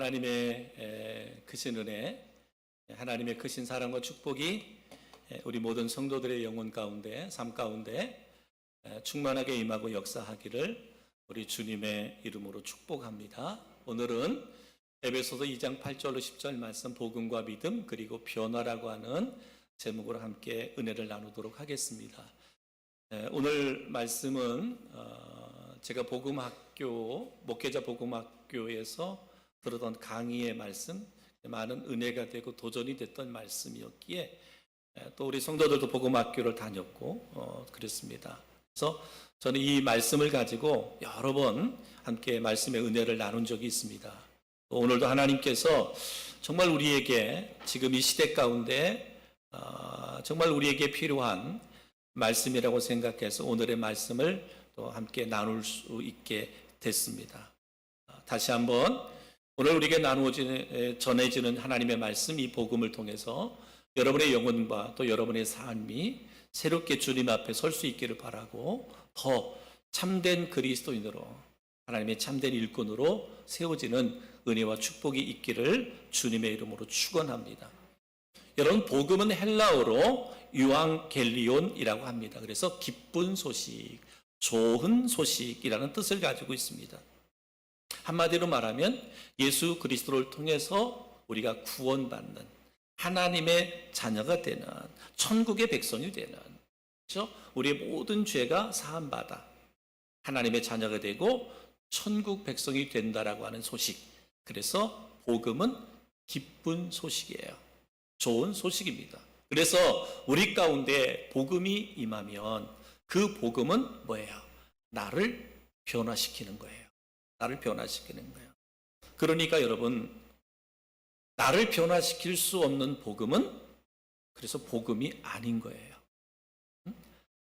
하나님의 크신 은혜, 하나님의 크신 사랑과 축복이 우리 모든 성도들의 영혼 가운데, 삶 가운데 충만하게 임하고 역사하기를 우리 주님의 이름으로 축복합니다. 오늘은 에베소서 2장 8절로 10절 말씀, 복음과 믿음 그리고 변화라고 하는 제목으로 함께 은혜를 나누도록 하겠습니다. 오늘 말씀은 제가 목회자 복음학교에서 들었던 강의의 말씀, 많은 은혜가 되고 도전이 됐던 말씀이었기에 또 우리 성도들도 복음학교를 다녔고 그랬습니다. 그래서 저는 이 말씀을 가지고 여러 번 함께 말씀의 은혜를 나눈 적이 있습니다. 오늘도 하나님께서 정말 우리에게 지금 이 시대 가운데 정말 우리에게 필요한 말씀이라고 생각해서 오늘의 말씀을 또 함께 나눌 수 있게 됐습니다. 다시 한번 오늘 우리에게 전해지는 하나님의 말씀, 이 복음을 통해서 여러분의 영혼과 또 여러분의 삶이 새롭게 주님 앞에 설 수 있기를 바라고 더 참된 그리스도인으로, 하나님의 참된 일꾼으로 세워지는 은혜와 축복이 있기를 주님의 이름으로 축원합니다. 여러분, 복음은 헬라어로 유앙겔리온이라고 합니다. 그래서 기쁜 소식, 좋은 소식이라는 뜻을 가지고 있습니다. 한마디로 말하면 예수 그리스도를 통해서 우리가 구원받는, 하나님의 자녀가 되는, 천국의 백성이 되는, 그렇죠? 우리의 모든 죄가 사함받아 하나님의 자녀가 되고 천국 백성이 된다라고 하는 소식. 그래서 복음은 기쁜 소식이에요. 좋은 소식입니다. 그래서 우리 가운데 복음이 임하면 그 복음은 뭐예요? 나를 변화시키는 거예요. 나를 변화시키는 거예요. 그러니까 여러분, 나를 변화시킬 수 없는 복음은 그래서 복음이 아닌 거예요.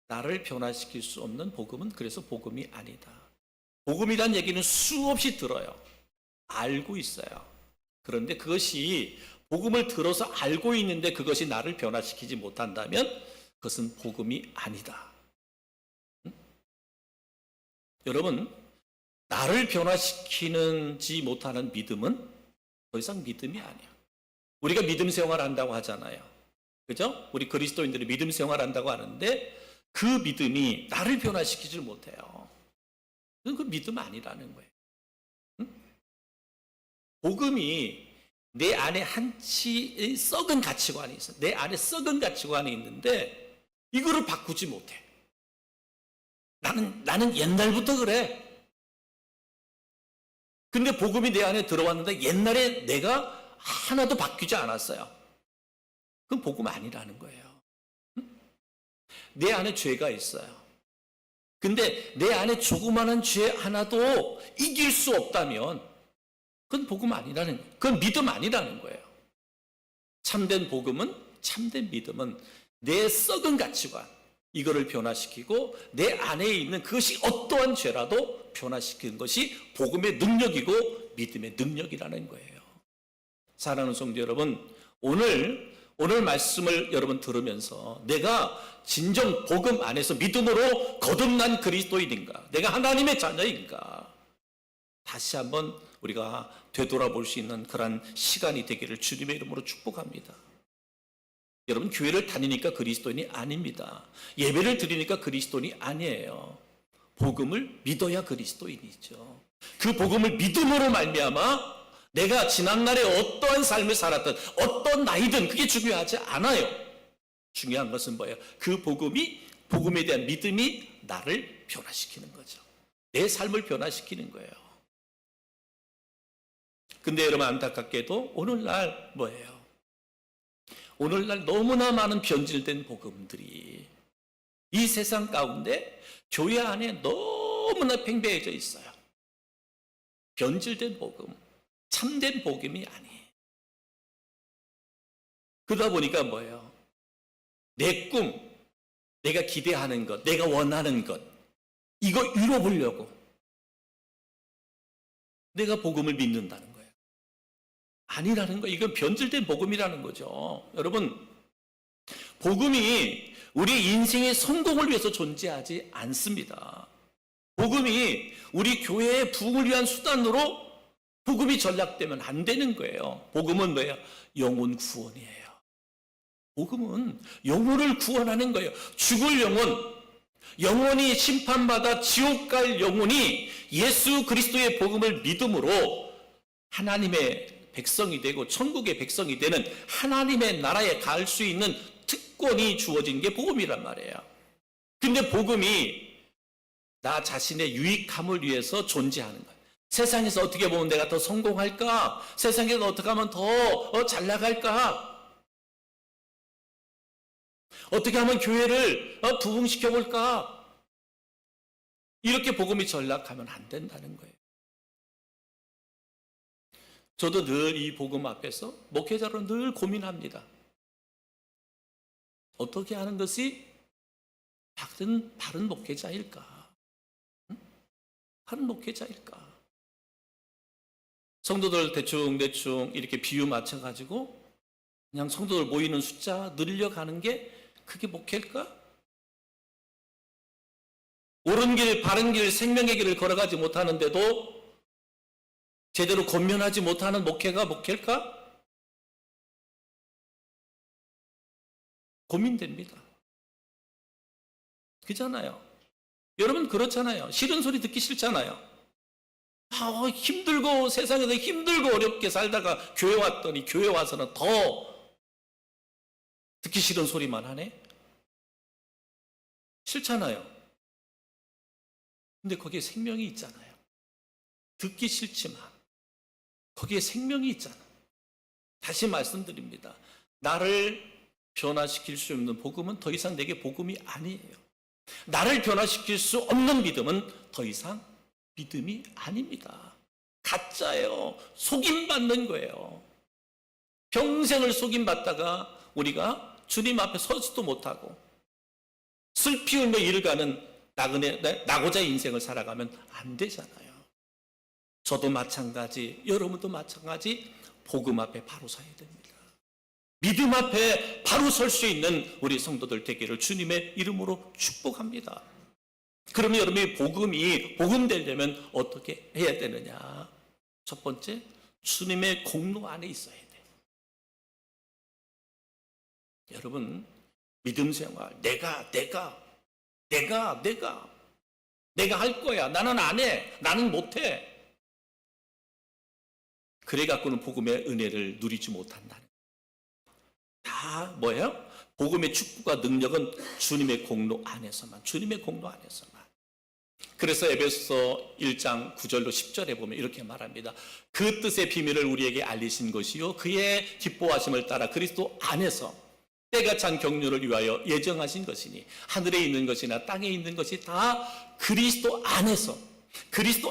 나를 변화시킬 수 없는 복음은 그래서 복음이 아니다. 복음이란 얘기는 수없이 들어요. 알고 있어요. 그런데 그것이 복음을 들어서 알고 있는데 그것이 나를 변화시키지 못한다면 그것은 복음이 아니다. 여러분, 나를 변화시키는지 못하는 믿음은 더 이상 믿음이 아니야. 우리가 믿음 생활한다고 하잖아요. 그죠? 우리 그리스도인들이 믿음 생활한다고 하는데 그 믿음이 나를 변화시키지 못해요. 그 믿음 아니라는 거예요. 복음이 내 안에 한치 썩은 가치관이 있어. 내 안에 썩은 가치관이 있는데 이거를 바꾸지 못해. 나는 옛날부터 그래. 근데 복음이 내 안에 들어왔는데 옛날에 내가 하나도 바뀌지 않았어요. 그건 복음 아니라는 거예요. 내 안에 죄가 있어요. 근데 내 안에 조그마한 죄 하나도 이길 수 없다면 그건 복음 아니라는 거예요. 그건 믿음 아니라는 거예요. 참된 복음은, 참된 믿음은 내 썩은 가치관, 이거를 변화시키고 내 안에 있는 그것이 어떠한 죄라도 변화시키는 것이 복음의 능력이고 믿음의 능력이라는 거예요. 사랑하는 성도 여러분, 오늘 말씀을 여러분 들으면서 내가 진정 복음 안에서 믿음으로 거듭난 그리스도인인가, 내가 하나님의 자녀인가, 다시 한번 우리가 되돌아볼 수 있는 그런 시간이 되기를 주님의 이름으로 축복합니다. 여러분, 교회를 다니니까 그리스도인이 아닙니다. 예배를 드리니까 그리스도인이 아니에요. 복음을 믿어야 그리스도인이죠. 그 복음을 믿음으로 말미암아 내가 지난날에 어떠한 삶을 살았든 어떤 나이든 그게 중요하지 않아요. 중요한 것은 뭐예요? 그 복음에 대한 믿음이 나를 변화시키는 거죠. 내 삶을 변화시키는 거예요. 근데 여러분, 안타깝게도 오늘날 뭐예요? 오늘날 너무나 많은 변질된 복음들이 이 세상 가운데 교회 안에 너무나 팽배해져 있어요. 변질된 복음, 참된 복음이 아니에요. 그러다 보니까 뭐예요? 내 꿈, 내가 기대하는 것, 내가 원하는 것, 이거 이뤄보려고 내가 복음을 믿는다는 거예요. 아니라는 거예요. 이건 변질된 복음이라는 거죠. 여러분, 복음이 우리 인생의 성공을 위해서 존재하지 않습니다. 복음이 우리 교회의 부흥을 위한 수단으로 복음이 전락되면 안 되는 거예요. 복음은 뭐예요? 영혼 구원이에요. 복음은 영혼을 구원하는 거예요. 죽을 영혼, 영혼이 심판받아 지옥 갈 영혼이 예수 그리스도의 복음을 믿음으로 하나님의 백성이 되고 천국의 백성이 되는 하나님의 나라에 갈 수 있는 특권이 주어진 게 복음이란 말이에요. 근데 복음이 나 자신의 유익함을 위해서 존재하는 거예요. 세상에서 어떻게 보면 내가 더 성공할까? 세상에서 어떻게 하면 더 잘 나갈까? 어떻게 하면 교회를 부흥시켜볼까? 이렇게 복음이 전락하면 안 된다는 거예요. 저도 늘 이 복음 앞에서 목회자로 늘 고민합니다. 어떻게 하는 것이 바른 목회자일까? 바른 목회자일까? 성도들 대충 이렇게 비유 맞춰가지고 그냥 성도들 모이는 숫자 늘려가는 게 그게 목회일까? 옳은 길, 바른 길, 생명의 길을 걸어가지 못하는데도 제대로 권면하지 못하는 목회가 목회일까? 고민됩니다. 그잖아요. 여러분 그렇잖아요. 싫은 소리 듣기 싫잖아요. 힘들고 세상에서 힘들고 어렵게 살다가 교회 왔더니 교회 와서는 더 듣기 싫은 소리만 하네? 싫잖아요. 근데 거기에 생명이 있잖아요. 듣기 싫지만 거기에 생명이 있잖아. 다시 말씀드립니다. 나를 변화시킬 수 없는 복음은 더 이상 내게 복음이 아니에요. 나를 변화시킬 수 없는 믿음은 더 이상 믿음이 아닙니다. 가짜예요. 속임받는 거예요. 평생을 속임받다가 우리가 주님 앞에 서지도 못하고 슬피 울며 이를 가는 나고자 인생을 살아가면 안 되잖아요. 저도 마찬가지, 여러분도 마찬가지, 복음 앞에 바로 서야 됩니다. 믿음 앞에 바로 설 수 있는 우리 성도들 되기를 주님의 이름으로 축복합니다. 그러면 여러분이 복음 되려면 어떻게 해야 되느냐? 첫 번째, 주님의 공로 안에 있어야 돼요. 여러분, 믿음 생활, 내가 할 거야. 나는 안 해. 나는 못 해. 그래 갖고는 복음의 은혜를 누리지 못한다는 거예요. 다 뭐예요? 복음의 축복과 능력은 주님의 공로 안에서만, 주님의 공로 안에서만. 그래서 에베소서 1장 9절로 10절에 보면 이렇게 말합니다. 그 뜻의 비밀을 우리에게 알리신 것이요 그의 기뻐하심을 따라 그리스도 안에서 때가 찬 경륜을 위하여 예정하신 것이니 하늘에 있는 것이나 땅에 있는 것이 다 그리스도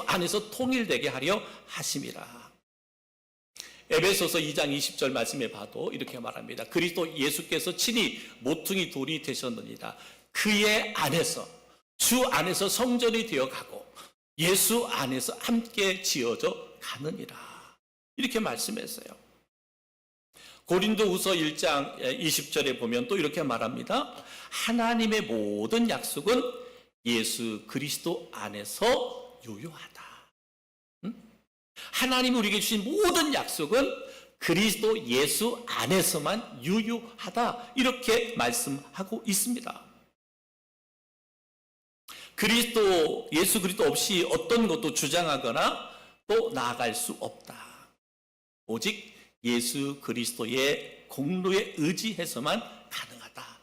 안에서 통일되게 하려 하심이라. 에베소서 2장 20절 말씀에 봐도 이렇게 말합니다. 그리스도 예수께서 친히 모퉁이 돌이 되셨느니라. 그의 안에서, 주 안에서 성전이 되어가고 예수 안에서 함께 지어져 가느니라. 이렇게 말씀했어요. 고린도후서 1장 20절에 보면 또 이렇게 말합니다. 하나님의 모든 약속은 예수 그리스도 안에서 유효하다. 하나님이 우리에게 주신 모든 약속은 그리스도 예수 안에서만 유효하다. 이렇게 말씀하고 있습니다. 예수 그리스도 없이 어떤 것도 주장하거나 또 나아갈 수 없다. 오직 예수 그리스도의 공로에 의지해서만 가능하다.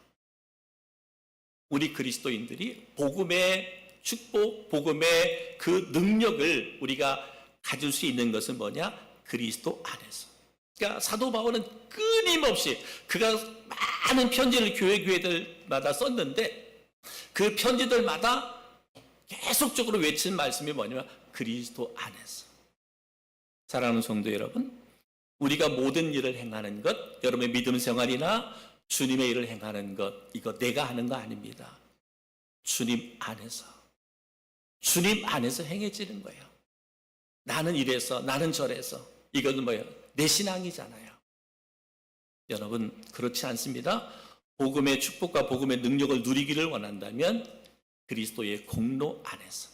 우리 그리스도인들이 복음의 축복, 복음의 그 능력을 우리가 가질 수 있는 것은 뭐냐? 그리스도 안에서. 그러니까 사도 바울은 끊임없이 그가 많은 편지를 교회들마다 썼는데 그 편지들마다 계속적으로 외친 말씀이 뭐냐면 그리스도 안에서. 사랑하는 성도 여러분, 우리가 모든 일을 행하는 것, 여러분의 믿음 생활이나 주님의 일을 행하는 것, 이거 내가 하는 거 아닙니다. 주님 안에서 행해지는 거예요. 나는 이래서, 나는 저래서. 이것은 뭐예요? 내 신앙이잖아요. 여러분, 그렇지 않습니다. 복음의 축복과 복음의 능력을 누리기를 원한다면 그리스도의 공로 안에서,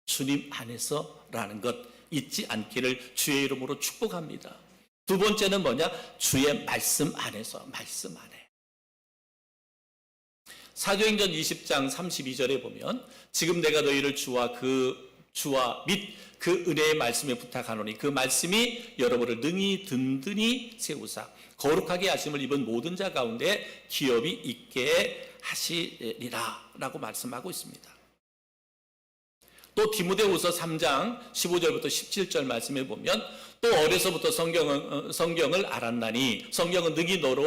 주님 안에서라는 것 잊지 않기를 주의 이름으로 축복합니다. 두 번째는 뭐냐? 주의 말씀 안에서, 말씀 안에. 사도행전 20장 32절에 보면 지금 내가 너희를 주와 및 그 은혜의 말씀에 부탁하노니 그 말씀이 여러분을 능히 든든히 세우사 거룩하게 하심을 입은 모든 자 가운데 기업이 있게 하시리라 라고 말씀하고 있습니다. 또 디모데후서 3장 15절부터 17절 말씀에 보면 또 어려서부터 성경을 알았나니 성경은 능히 너로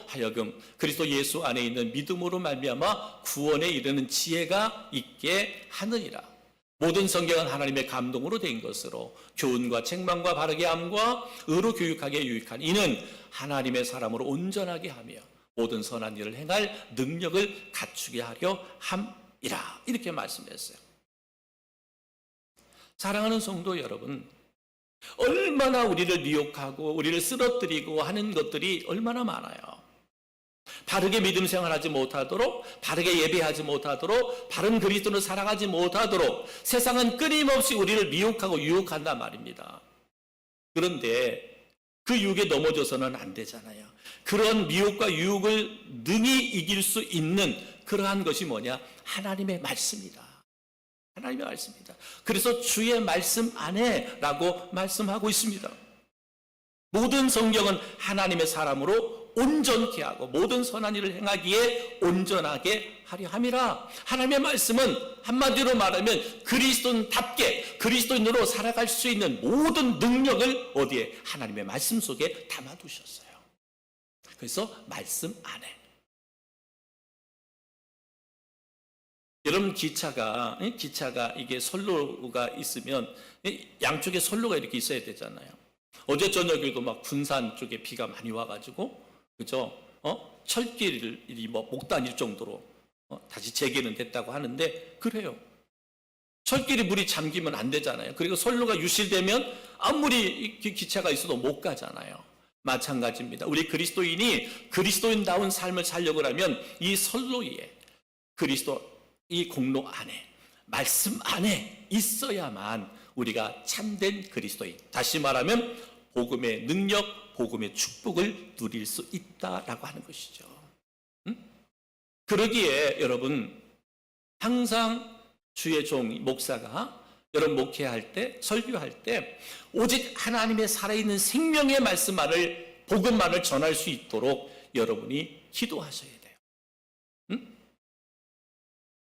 하여금 그리스도 예수 안에 있는 믿음으로 말미암아 구원에 이르는 지혜가 있게 하느니라. 모든 성경은 하나님의 감동으로 된 것으로 교훈과 책망과 바르게 함과 의로 교육하게 유익한 이는 하나님의 사람으로 온전하게 하며 모든 선한 일을 행할 능력을 갖추게 하려 함이라. 이렇게 말씀했어요. 사랑하는 성도 여러분, 얼마나 우리를 미혹하고 우리를 쓰러뜨리고 하는 것들이 얼마나 많아요. 바르게 믿음 생활하지 못하도록, 바르게 예배하지 못하도록, 바른 그리스도를 살아가지 못하도록 세상은 끊임없이 우리를 미혹하고 유혹한단 말입니다. 그런데 그 유혹에 넘어져서는 안 되잖아요. 그런 미혹과 유혹을 능히 이길 수 있는 그러한 것이 뭐냐? 하나님의 말씀이다. 하나님의 말씀입니다. 그래서 주의 말씀 안에 라고 말씀하고 있습니다. 모든 성경은 하나님의 사람으로 온전케 하고 모든 선한 일을 행하기에 온전하게 하려 함이라. 하나님의 말씀은 한마디로 말하면 그리스도인답게 그리스도인으로 살아갈 수 있는 모든 능력을 어디에? 하나님의 말씀 속에 담아두셨어요. 그래서 말씀 안에. 여러분 기차가 이게 선로가 있으면 양쪽에 선로가 이렇게 있어야 되잖아요. 어제 저녁에도 막 군산 쪽에 비가 많이 와가지고 그죠? 철길이 못 다닐 정도로 다시 재개는 됐다고 하는데 그래요. 철길이 물이 잠기면 안 되잖아요. 그리고 선로가 유실되면 아무리 기차가 있어도 못 가잖아요. 마찬가지입니다. 우리 그리스도인이 그리스도인다운 삶을 살려고 하면 이 선로 위에 그리스도 이 공로 안에 말씀 안에 있어야만 우리가 참된 그리스도인, 다시 말하면 복음의 능력, 복음의 축복을 누릴 수 있다라고 하는 것이죠. 그러기에 여러분 항상 주의 종 목사가 여러분 목회할 때, 설교할 때 오직 하나님의 살아있는 생명의 말씀만을, 복음만을 전할 수 있도록 여러분이 기도하셔야 돼요.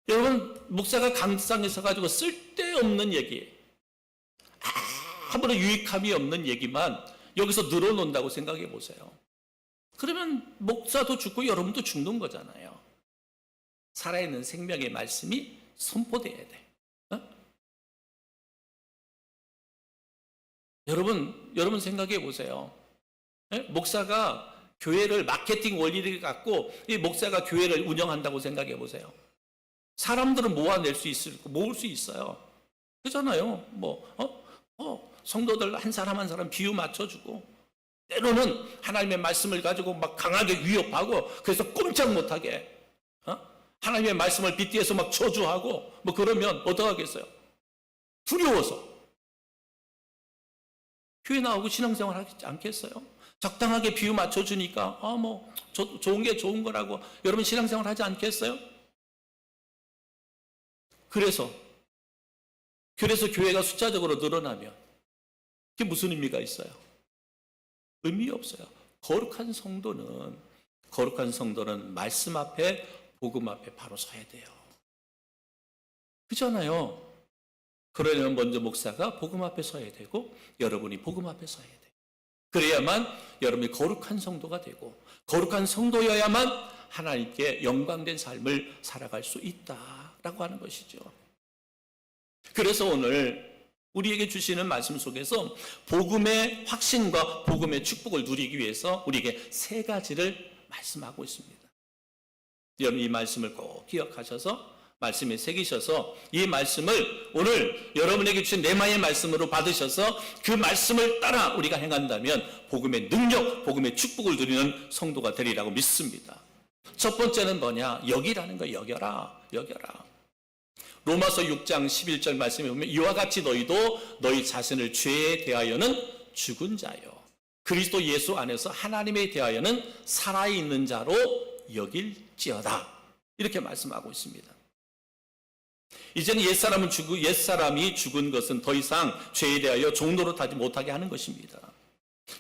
여러분 목사가 강상에 서가지고 쓸데없는 얘기, 아무런 유익함이 없는 얘기만 여기서 늘어놓는다고 생각해 보세요. 그러면 목사도 죽고 여러분도 죽는 거잖아요. 살아있는 생명의 말씀이 선포돼야 돼. 여러분 생각해 보세요. 목사가 교회를 마케팅 원리를 갖고 이 목사가 교회를 운영한다고 생각해 보세요. 사람들은 모아낼 수 모을 수 있어요. 그렇잖아요. 성도들 한 사람 한 사람 비유 맞춰주고 때로는 하나님의 말씀을 가지고 막 강하게 위협하고 그래서 꼼짝 못하게 하나님의 말씀을 빗대서 막 저주하고 그러면 어떡하겠어요? 두려워서 교회 나오고 신앙생활 하지 않겠어요? 적당하게 비유 맞춰주니까 좋은 게 좋은 거라고 여러분 신앙생활 하지 않겠어요? 그래서 교회가 숫자적으로 늘어나면 그게 무슨 의미가 있어요? 의미 없어요. 거룩한 성도는 말씀 앞에, 복음 앞에 바로 서야 돼요. 그렇잖아요. 그러려면 먼저 목사가 복음 앞에 서야 되고 여러분이 복음 앞에 서야 돼요. 그래야만 여러분이 거룩한 성도가 되고 거룩한 성도여야만 하나님께 영광된 삶을 살아갈 수 있다라고 하는 것이죠. 그래서 오늘 우리에게 주시는 말씀 속에서 복음의 확신과 복음의 축복을 누리기 위해서 우리에게 세 가지를 말씀하고 있습니다. 여러분 이 말씀을 꼭 기억하셔서 말씀에 새기셔서 이 말씀을 오늘 여러분에게 주신 레마의 말씀으로 받으셔서 그 말씀을 따라 우리가 행한다면 복음의 능력, 복음의 축복을 누리는 성도가 되리라고 믿습니다. 첫 번째는 뭐냐? 여기라는 거, 여겨라. 로마서 6장 11절 말씀에 보면 이와 같이 너희도 너희 자신을 죄에 대하여는 죽은 자요 그리스도 예수 안에서 하나님에 대하여는 살아있는 자로 여길지어다 이렇게 말씀하고 있습니다. 이제는 옛사람이 죽은 것은 더 이상 죄에 대하여 종노릇하지 못하게 하는 것입니다.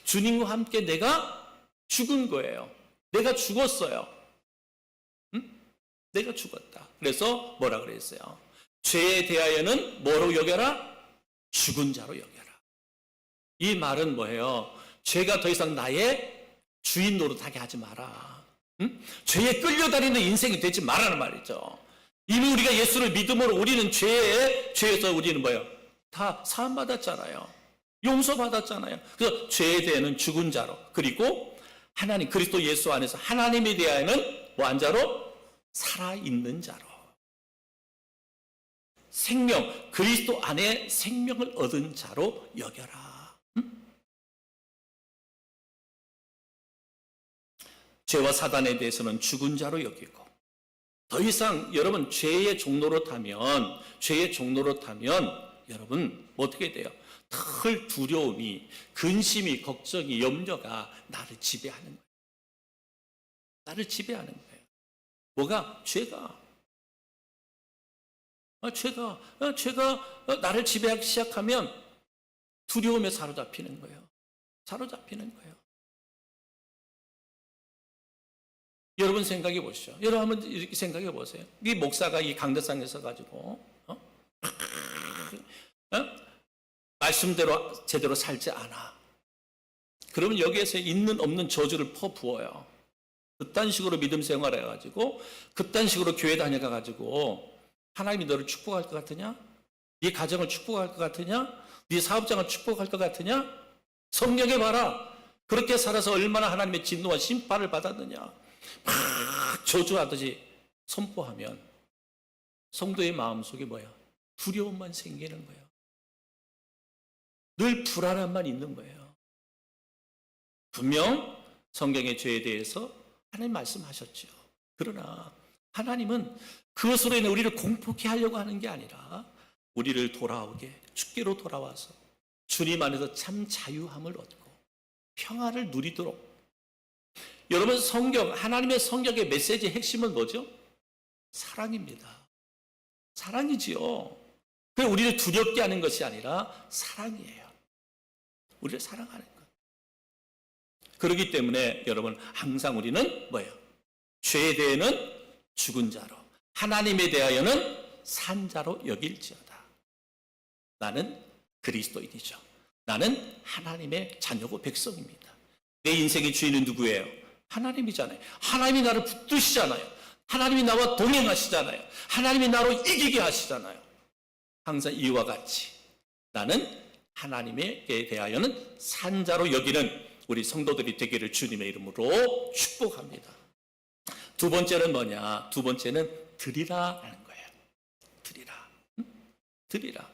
주님과 함께 내가 죽은 거예요. 내가 죽었어요. 내가 죽었다. 그래서 뭐라 그랬어요? 죄에 대하여는 뭐로 여겨라? 죽은 자로 여겨라. 이 말은 뭐예요? 죄가 더 이상 나의 주인 노릇하게 하지 마라. 죄에 끌려다니는 인생이 되지 말라는 말이죠. 이미 우리가 예수를 믿음으로 우리는 죄에서 우리는 뭐예요? 다 사함받았잖아요. 용서받았잖아요. 그래서 죄에 대해는 죽은 자로 그리고 하나님 그리스도 예수 안에서 하나님에 대하여는 뭐 한 자로? 살아있는 자로 생명 그리스도 안에 생명을 얻은 자로 여겨라. 죄와 사단에 대해서는 죽은 자로 여기고 더 이상 여러분 죄의 종로로 타면 여러분 어떻게 돼요? 늘 두려움이 근심이 걱정이 염려가 나를 지배하는 거예요. 나를 지배하는 거예요. 뭐가? 죄가 나를 지배하기 시작하면 두려움에 사로잡히는 거예요. 여러분 생각해 보시죠. 여러분 한번 이렇게 생각해 보세요. 이 목사가 이 강대상에서 가지고 말씀대로 제대로 살지 않아. 그러면 여기에서 있는 없는 저주를 퍼부어요. 그딴 식으로 믿음 생활해가지고 그딴 식으로 교회 다녀가가지고 하나님이 너를 축복할 것 같으냐? 네 가정을 축복할 것 같으냐? 네 사업장을 축복할 것 같으냐? 성경에 봐라. 그렇게 살아서 얼마나 하나님의 진노와 심판을 받았느냐? 막 저주하듯이 선포하면 성도의 마음속에 뭐야? 두려움만 생기는 거예요. 늘 불안함만 있는 거예요. 분명 성경의 죄에 대해서 하나님 말씀하셨죠. 그러나 하나님은 그것으로 인해 우리를 공포케 하려고 하는 게 아니라 우리를 돌아오게 주께로 돌아와서 주님 안에서 참 자유함을 얻고 평화를 누리도록. 여러분 하나님의 성경의 메시지의 핵심은 뭐죠? 사랑입니다. 사랑이지요. 그 우리를 두렵게 하는 것이 아니라 사랑이에요. 우리를 사랑하는 것. 그렇기 때문에 여러분 항상 우리는 뭐예요? 죄에 대해는 죽은 자로 하나님에 대하여는 산 자로 여길지어다. 나는 그리스도인이죠. 나는 하나님의 자녀고 백성입니다. 내 인생의 주인은 누구예요? 하나님이잖아요. 하나님이 나를 붙드시잖아요. 하나님이 나와 동행하시잖아요. 하나님이 나로 이기게 하시잖아요. 항상 이와 같이 나는 하나님에 대하여는 산 자로 여기는 우리 성도들이 되기를 주님의 이름으로 축복합니다. 두 번째는 뭐냐? 두 번째는 드리라 하는 거예요. 드리라.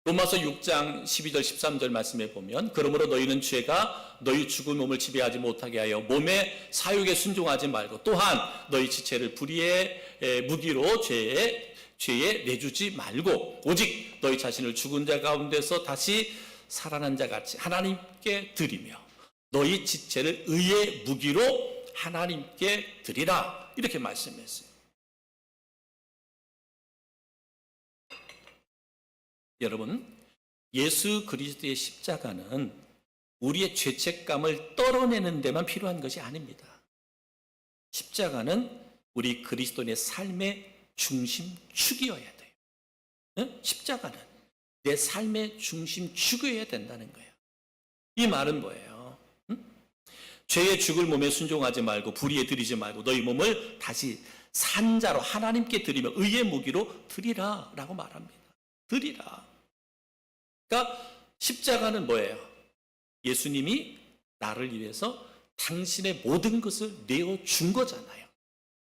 로마서 6장 12절 13절 말씀에 보면 그러므로 너희는 죄가 너희 죽은 몸을 지배하지 못하게 하여 몸의 사욕에 순종하지 말고 또한 너희 지체를 불의의 무기로 죄에 내주지 말고 오직 너희 자신을 죽은 자 가운데서 다시 살아난 자 같이 하나님께 드리며 너희 지체를 의의 무기로 하나님께 드리라 이렇게 말씀했어요. 여러분 예수 그리스도의 십자가는 우리의 죄책감을 떨어내는 데만 필요한 것이 아닙니다. 십자가는 우리 그리스도인의 삶의 중심축이어야 돼요. 십자가는 내 삶의 중심축이어야 된다는 거예요. 이 말은 뭐예요? 죄의 죽을 몸에 순종하지 말고 불의에 드리지 말고 너희 몸을 다시 산자로 하나님께 드리며 의의 무기로 드리라 라고 말합니다. 드리라. 그러니까 십자가는 뭐예요? 예수님이 나를 위해서 당신의 모든 것을 내어준 거잖아요.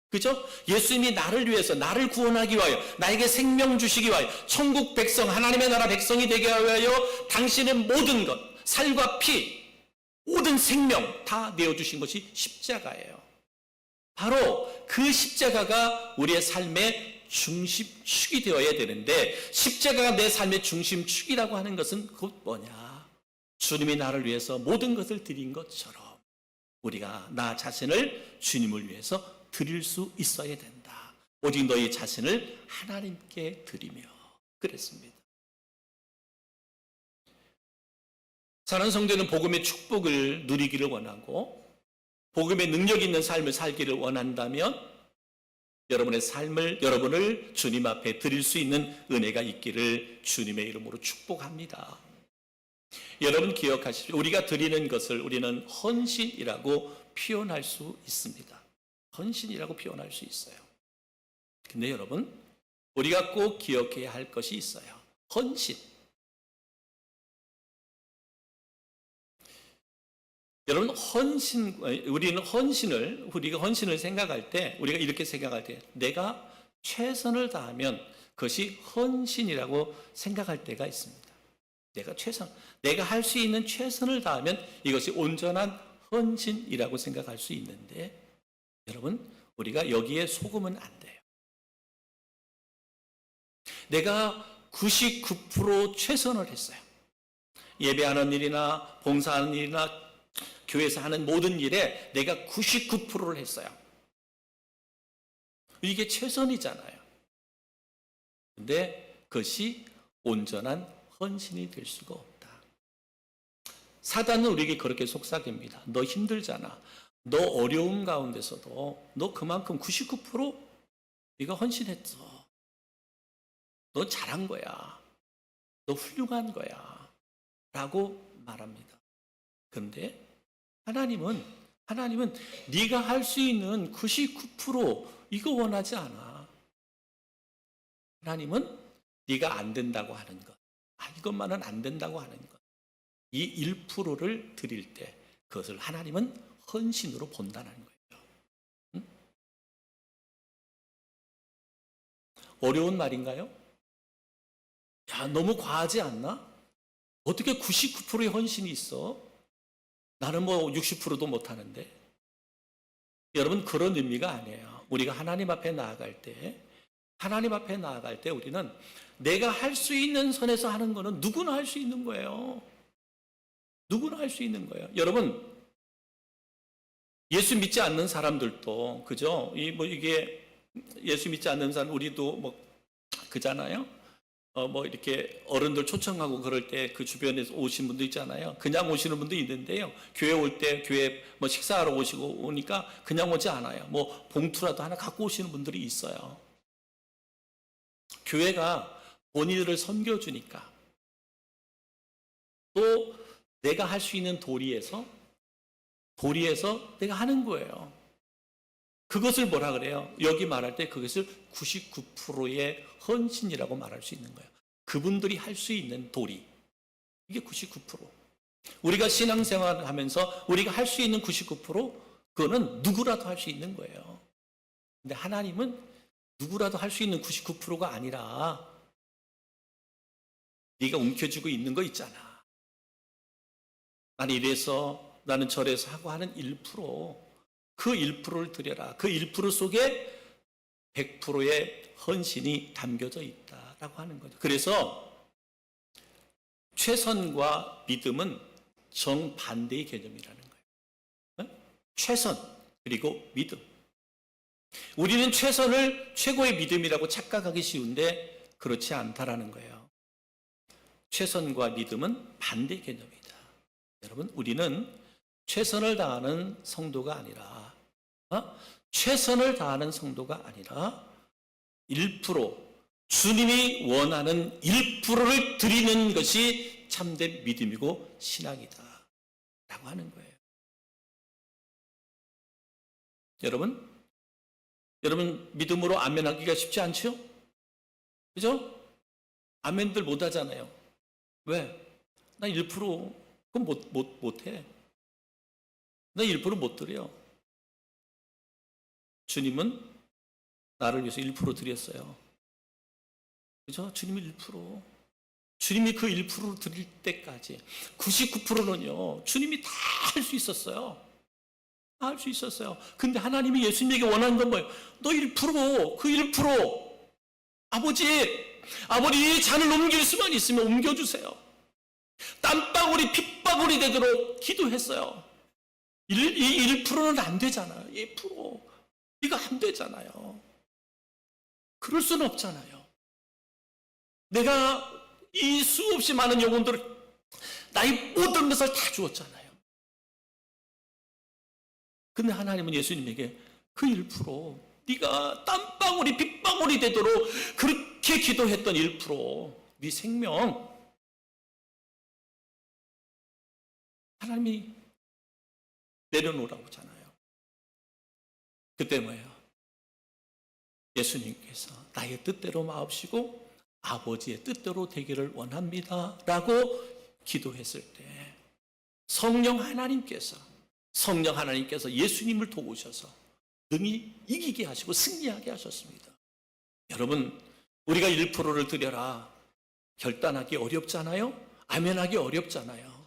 그죠? 예수님이 나를 위해서 나를 구원하기 위하여 나에게 생명 주시기 위하여 천국 백성 하나님의 나라 백성이 되게 하여 당신의 모든 것 살과 피 모든 생명 다 내어주신 것이 십자가예요. 바로 그 십자가가 우리의 삶의 중심축이 되어야 되는데, 십자가가 내 삶의 중심축이라고 하는 것은 곧 뭐냐? 주님이 나를 위해서 모든 것을 드린 것처럼 우리가 나 자신을 주님을 위해서 드릴 수 있어야 된다. 오직 너희 자신을 하나님께 드리며 그랬습니다. 사랑하는 성도는 복음의 축복을 누리기를 원하고 복음의 능력 있는 삶을 살기를 원한다면 여러분의 삶을, 여러분을 주님 앞에 드릴 수 있는 은혜가 있기를 주님의 이름으로 축복합니다. 여러분 기억하십시오. 우리가 드리는 것을 우리는 헌신이라고 표현할 수 있습니다. 헌신이라고 표현할 수 있어요. 근데 여러분, 우리가 꼭 기억해야 할 것이 있어요. 헌신. 여러분, 우리가 헌신을 생각할 때, 우리가 이렇게 생각할 때, 내가 최선을 다하면 그것이 헌신이라고 생각할 때가 있습니다. 내가 할 수 있는 최선을 다하면 이것이 온전한 헌신이라고 생각할 수 있는데, 여러분, 우리가 여기에 속으면 안 돼요. 내가 99% 최선을 했어요. 예배하는 일이나 봉사하는 일이나 교회에서 하는 모든 일에 내가 99%를 했어요. 이게 최선이잖아요. 근데 그것이 온전한 헌신이 될 수가 없다. 사단은 우리에게 그렇게 속삭입니다. 너 힘들잖아. 너 어려움 가운데서도 너 그만큼 99% 네가 헌신했어. 너 잘한 거야. 너 훌륭한 거야. 라고 말합니다. 그런데 하나님은 네가 할 수 있는 99% 이거 원하지 않아. 하나님은 네가 안 된다고 하는 것, 이것만은 안 된다고 하는 것, 이 1%를 드릴 때 그것을 하나님은 헌신으로 본다는 거예요. 응? 어려운 말인가요? 야, 너무 과하지 않나? 어떻게 99%의 헌신이 있어? 나는 뭐 60%도 못하는데. 여러분, 그런 의미가 아니에요. 우리가 하나님 앞에 나아갈 때 우리는 내가 할 수 있는 선에서 하는 거는 누구나 할 수 있는 거예요. 누구나 할 수 있는 거예요. 여러분, 예수 믿지 않는 사람들도, 그죠? 이게 예수 믿지 않는 사람, 우리도 그잖아요? 이렇게 어른들 초청하고 그럴 때 그 주변에서 오신 분도 있잖아요. 그냥 오시는 분도 있는데요. 교회 올 때, 교회 식사하러 오니까 그냥 오지 않아요. 봉투라도 하나 갖고 오시는 분들이 있어요. 교회가 본인들을 섬겨주니까. 또 내가 할 수 있는 도리에서 내가 하는 거예요. 그것을 뭐라 그래요? 여기 말할 때 그것을 99%의 헌신이라고 말할 수 있는 거예요. 그분들이 할 수 있는 도리. 이게 99%. 우리가 신앙생활을 하면서 우리가 할 수 있는 99%, 그거는 누구라도 할 수 있는 거예요. 근데 하나님은 누구라도 할 수 있는 99%가 아니라 네가 움켜쥐고 있는 거 있잖아. 나는 이래서, 나는 저래서 하고 하는 1%. 그 1%를 드려라. 그 1% 속에 100%의 헌신이 담겨져 있다라고 하는 거죠. 그래서 최선과 믿음은 정반대의 개념이라는 거예요. 최선 그리고 믿음. 우리는 최선을 최고의 믿음이라고 착각하기 쉬운데 그렇지 않다라는 거예요. 최선과 믿음은 반대 개념이다. 여러분, 우리는 최선을 다하는 성도가 아니라 최선을 다하는 성도가 아니라 1%, 주님이 원하는 1%를 드리는 것이 참된 믿음이고 신앙이다 라고 하는 거예요. 여러분 믿음으로 아멘하기가 쉽지 않죠? 그죠? 아멘들 못 하잖아요. 왜? 나 1% 그건 못해. 나 1% 못 드려. 주님은 나를 위해서 1% 드렸어요. 그죠? 주님이 1%. 주님이 그 1%를 드릴 때까지 99%는요, 주님이 다 할 수 있었어요. 다 할 수 있었어요. 근데 하나님이 예수님에게 원하는 건 뭐예요? 너 1%, 그 1%, 아버지, 이 잔을 옮길 수만 있으면 옮겨주세요. 땀방울이 핏방울이 되도록 기도했어요. 이 1%는 안 되잖아요. 2%. 이거 안 되잖아요. 그럴 수는 없잖아요. 내가 이 수없이 많은 영혼들을, 나의 모든 것을 다 주었잖아요. 근데 하나님은 예수님에게 그 1%, 네가 땀방울이 빗방울이 되도록 그렇게 기도했던 1%, 네 생명, 하나님이 내려놓으라고 하잖아요. 그때 뭐예요? 예수님께서 나의 뜻대로 마옵시고 아버지의 뜻대로 되기를 원합니다 라고 기도했을 때 성령 하나님께서 예수님을 도우셔서 능히 이기게 하시고 승리하게 하셨습니다. 여러분, 우리가 1%를 드려라 결단하기 어렵잖아요. 아멘하기 어렵잖아요.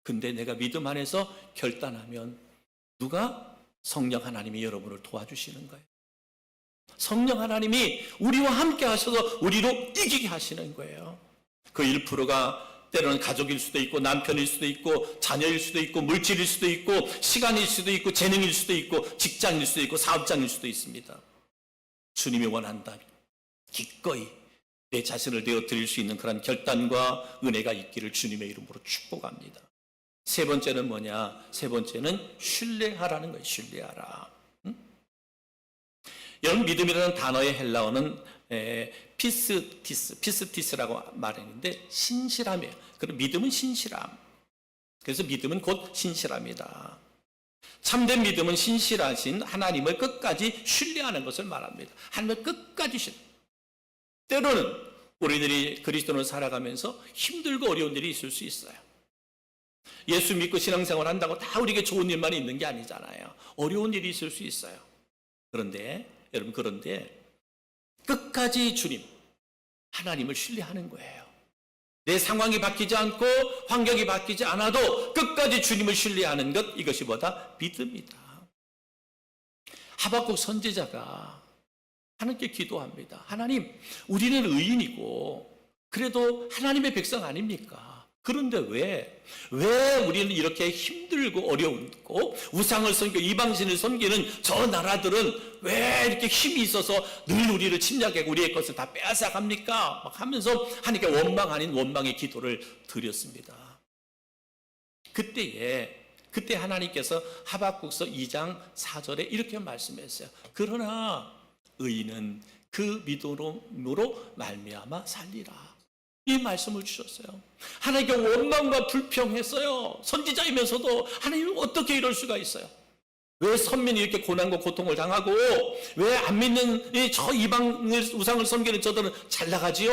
근데 내가 믿음 안에서 결단하면 누가? 성령 하나님이 여러분을 도와주시는 거예요. 성령 하나님이 우리와 함께 하셔서 우리로 이기게 하시는 거예요. 그 1%가 때로는 가족일 수도 있고 남편일 수도 있고 자녀일 수도 있고 물질일 수도 있고 시간일 수도 있고 재능일 수도 있고 직장일 수도 있고 사업장일 수도 있습니다. 주님이 원한다면 기꺼이 내 자신을 내어드릴 수 있는 그런 결단과 은혜가 있기를 주님의 이름으로 축복합니다. 세 번째는 뭐냐? 세 번째는 신뢰하라는 거예요. 신뢰하라. 여러분, 믿음이라는 단어의 헬라어는 피스티스라고 말했는데 신실함이에요. 그럼 믿음은 신실함. 그래서 믿음은 곧 신실함이다. 참된 믿음은 신실하신 하나님을 끝까지 신뢰하는 것을 말합니다. 하나님을 끝까지 신뢰. 때로는 우리들이 그리스도를 살아가면서 힘들고 어려운 일이 있을 수 있어요. 예수 믿고 신앙생활 한다고 다 우리에게 좋은 일만 있는 게 아니잖아요. 어려운 일이 있을 수 있어요. 그런데 여러분, 끝까지 주님, 하나님을 신뢰하는 거예요. 내 상황이 바뀌지 않고 환경이 바뀌지 않아도 끝까지 주님을 신뢰하는 것, 이것이 뭐다? 믿음이다. 하박국 선지자가 하나님께 기도합니다. 하나님, 우리는 의인이고 그래도 하나님의 백성 아닙니까? 그런데 왜 우리는 이렇게 힘들고 어려운고 우상을 섬기고 이방신을 섬기는 저 나라들은 왜 이렇게 힘이 있어서 늘 우리를 침략하고 우리의 것을 다 빼앗아갑니까? 막 하면서 하나님께 원망 아닌 원망의 기도를 드렸습니다. 그때 하나님께서 하박국서 2장 4절에 이렇게 말씀했어요. 그러나 의인은 그 믿음으로 말미암아 살리라. 이 말씀을 주셨어요. 하나님께 원망과 불평했어요. 선지자이면서도 하나님 어떻게 이럴 수가 있어요? 왜 선민이 이렇게 고난과 고통을 당하고 왜 안 믿는 저 이방을 우상을 섬기는 저들은 잘 나가지요?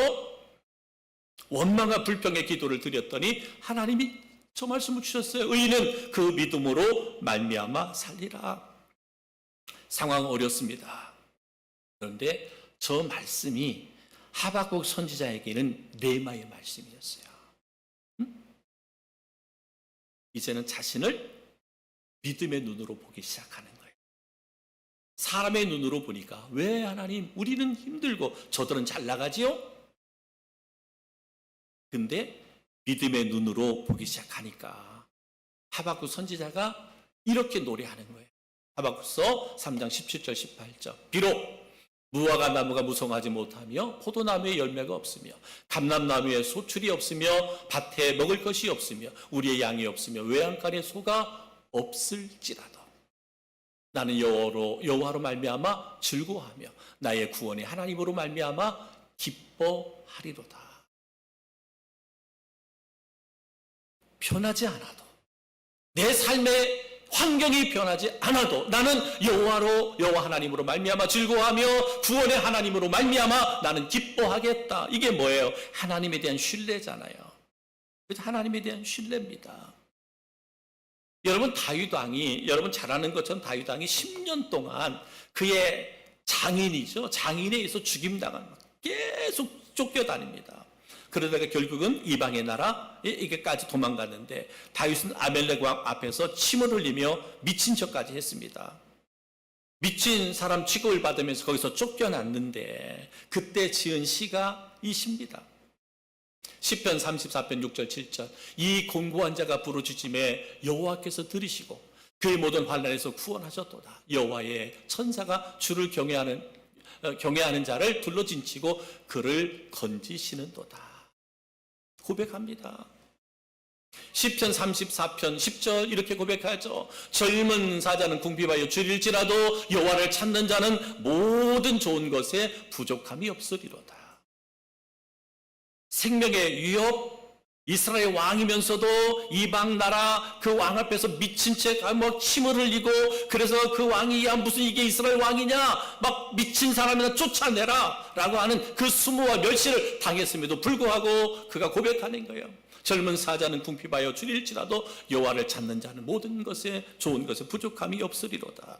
원망과 불평의 기도를 드렸더니 하나님이 저 말씀을 주셨어요. 의인은 그 믿음으로 말미암아 살리라. 상황은 어렵습니다. 그런데 저 말씀이 하박국 선지자에게는 레마의 말씀이었어요. 이제는 자신을 믿음의 눈으로 보기 시작하는 거예요. 사람의 눈으로 보니까 왜 하나님 우리는 힘들고 저들은 잘 나가지요? 근데 믿음의 눈으로 보기 시작하니까 하박국 선지자가 이렇게 노래하는 거예요. 하박국서 3장 17절 18절. 비록 무화과 나무가 무성하지 못하며 포도나무에 열매가 없으며 감람나무에 소출이 없으며 밭에 먹을 것이 없으며 우리의 양이 없으며 외양간에 소가 없을지라도 나는 여호와로 말미암아 즐거워하며 나의 구원의 하나님으로 말미암아 기뻐하리로다. 변하지 않아도 내 삶의 환경이 변하지 않아도 나는 여호와 하나님으로 말미암아 즐거워하며 구원의 하나님으로 말미암아 나는 기뻐하겠다. 이게 뭐예요? 하나님에 대한 신뢰잖아요. 하나님에 대한 신뢰입니다. 여러분, 여러분 잘 아는 것처럼 다윗 왕이 10년 동안 그의 장인이죠. 장인에 의해서 죽임당한 계속 쫓겨다닙니다. 그러다가 결국은 이방의 나라에게까지 도망갔는데 다윗은 아멜렉 왕 앞에서 침을 흘리며 미친 척까지 했습니다. 미친 사람 취급을 받으면서 거기서 쫓겨났는데 그때 지은 시가 이 시입니다. 시편 34편 6절 7절 이 곤고한 자가 부르짖음에 여호와께서 들으시고 그의 모든 환난에서 구원하셨도다. 여호와의 천사가 주를 경외하는 자를 둘러진치고 그를 건지시는도다. 고백합니다. 시편 34편 10절 이렇게 고백하죠. 젊은 사자는 궁핍하여 줄일지라도 여호와를 찾는 자는 모든 좋은 것에 부족함이 없으리로다. 생명의 위협, 이스라엘 왕이면서도 이방 나라 그 왕 앞에서 미친 채 침을 흘리고 그래서 그 왕이 야 무슨 이게 이스라엘 왕이냐 막 미친 사람이나 쫓아내라 라고 하는 그 수모와 멸시를 당했음에도 불구하고 그가 고백하는 거예요. 젊은 사자는 궁핍하여 줄일지라도 여호와를 찾는 자는 모든 것에 좋은 것에 부족함이 없으리로다.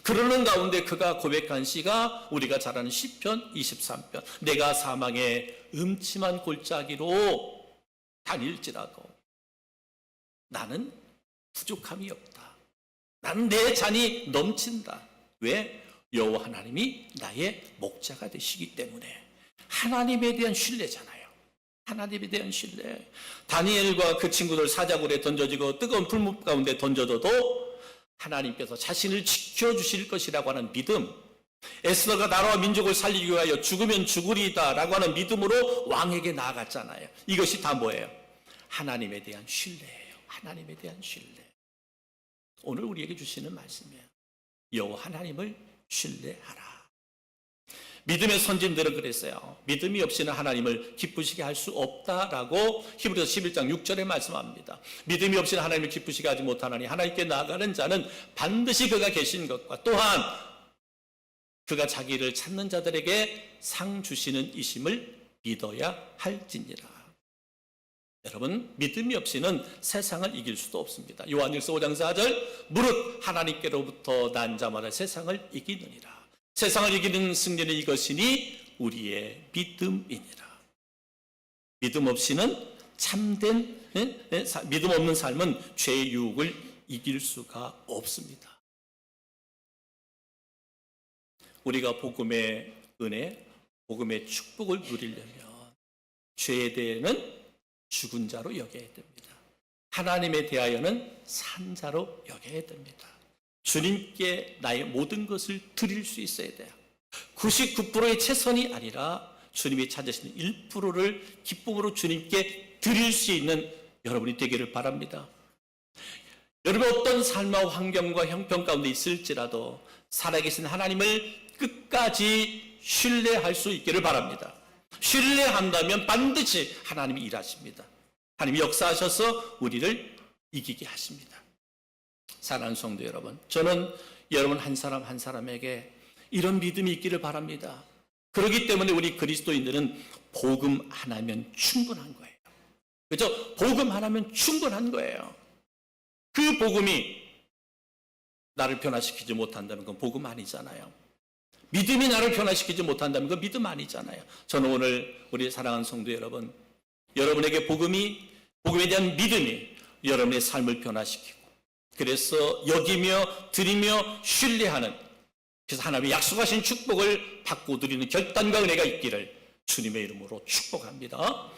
그러는 가운데 그가 고백한 시가 우리가 잘 아는 시편 23편 내가 사망의 음침한 골짜기로 다닐지라도 나는 부족함이 없다. 나는 내 잔이 넘친다. 왜? 여호와 하나님이 나의 목자가 되시기 때문에. 하나님에 대한 신뢰잖아요. 하나님에 대한 신뢰. 다니엘과 그 친구들 사자굴에 던져지고 뜨거운 풀무 가운데 던져져도 하나님께서 자신을 지켜주실 것이라고 하는 믿음, 에스더가 나라와 민족을 살리기 위하여 죽으면 죽으리다 라고 하는 믿음으로 왕에게 나아갔잖아요. 이것이 다 뭐예요? 하나님에 대한 신뢰예요. 하나님에 대한 신뢰. 오늘 우리에게 주시는 말씀이에요. 여호와 하나님을 신뢰하라. 믿음의 선진들은 그랬어요. 믿음이 없이는 하나님을 기쁘시게 할 수 없다라고 히브리서 11장 6절에 말씀합니다. 믿음이 없이는 하나님을 기쁘시게 하지 못하나니 하나님께 나아가는 자는 반드시 그가 계신 것과 또한 그가 자기를 찾는 자들에게 상 주시는 이심을 믿어야 할지니라. 여러분, 믿음이 없이는 세상을 이길 수도 없습니다. 요한일서 5장 4절 무릇 하나님께로부터 난 자마다 세상을 이기느니라. 세상을 이기는 승리는 이것이니 우리의 믿음이니라. 믿음 없이는 참된 믿음 없는 삶은 죄의 유혹을 이길 수가 없습니다. 우리가 복음의 은혜, 복음의 축복을 누리려면 죄에 대해는 죽은 자로 여겨야 됩니다. 하나님에 대하여는 산 자로 여겨야 됩니다. 주님께 나의 모든 것을 드릴 수 있어야 돼요. 99%의 최선이 아니라 주님이 찾으시는 1%를 기쁨으로 주님께 드릴 수 있는 여러분이 되기를 바랍니다. 여러분 어떤 삶과 환경과 형편 가운데 있을지라도 살아계신 하나님을 끝까지 신뢰할 수 있기를 바랍니다. 신뢰한다면 반드시 하나님이 일하십니다. 하나님이 역사하셔서 우리를 이기게 하십니다. 사랑하는 성도 여러분, 저는 여러분 한 사람 한 사람에게 이런 믿음이 있기를 바랍니다. 그렇기 때문에 우리 그리스도인들은 복음 하나면 충분한 거예요. 그렇죠? 복음 하나면 충분한 거예요. 그 복음이 나를 변화시키지 못한다면 그건 복음 아니잖아요. 믿음이 나를 변화시키지 못한다면 그건 믿음 아니잖아요. 저는 오늘 우리 사랑하는 성도 여러분, 여러분에게 복음에 대한 믿음이 여러분의 삶을 변화시키고 그래서 여기며 드리며 신뢰하는, 그래서 하나님의 약속하신 축복을 받고 누리는 결단과 은혜가 있기를 주님의 이름으로 축복합니다.